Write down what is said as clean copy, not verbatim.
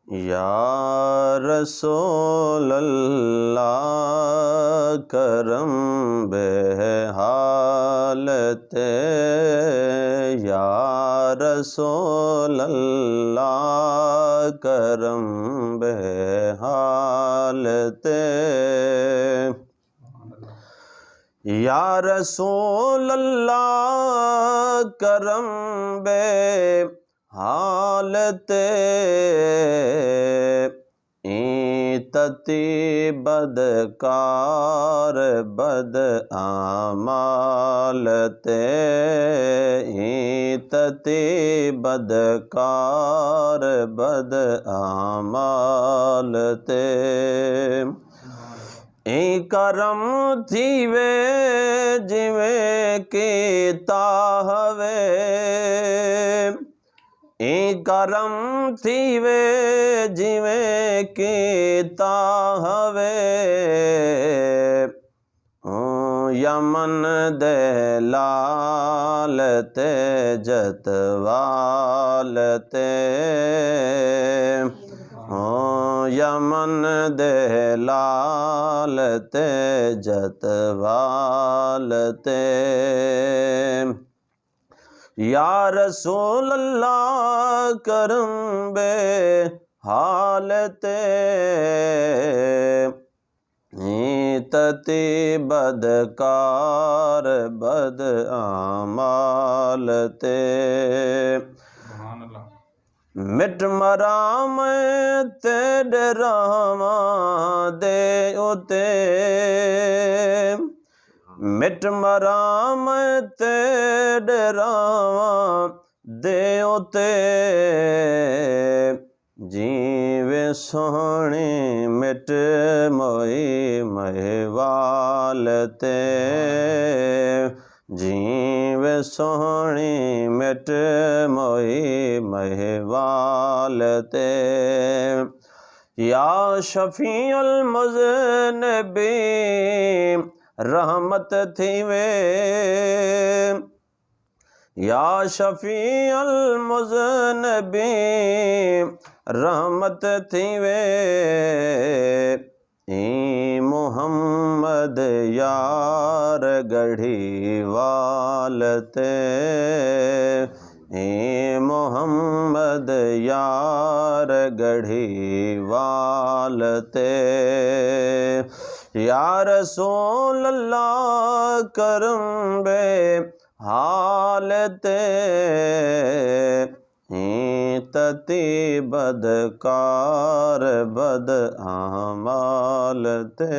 या रसूल अल्लाह करम बेहालत, या रसूल अल्लाह करम बेहालत, या रसूल अल्लाह करम बेहालत, तती बदकार बद आमालते, तती बदकार बद आमालते, करम थीवे जिवें कीता हवे, करम थीवे जिवें कीता हवे, यमन दे लाल ते जतवाल ते, यमन दे लाल ते जतवाल ते, या रसूल अल्लाह करम बेहालत, तती बदकार बद आमालते, मिट मराम ते डरावा दे उते, मिट मराम ते डरावा दे उते, जीवे सोहनी मिट मोई महवाल ते, जीवे सोहनी मिट मोई महवाल ते, या शफीउल मुज़निबीन रहमत थीवे, या शफीउल मुज़निबीन रहमत थीवे, मुहम्मद यार गढ़ी वालते, मुहम्मद यार गढ़ी वालते, या रसूल अल्लाह करम बेहालत, तती बदकार बद आमालते।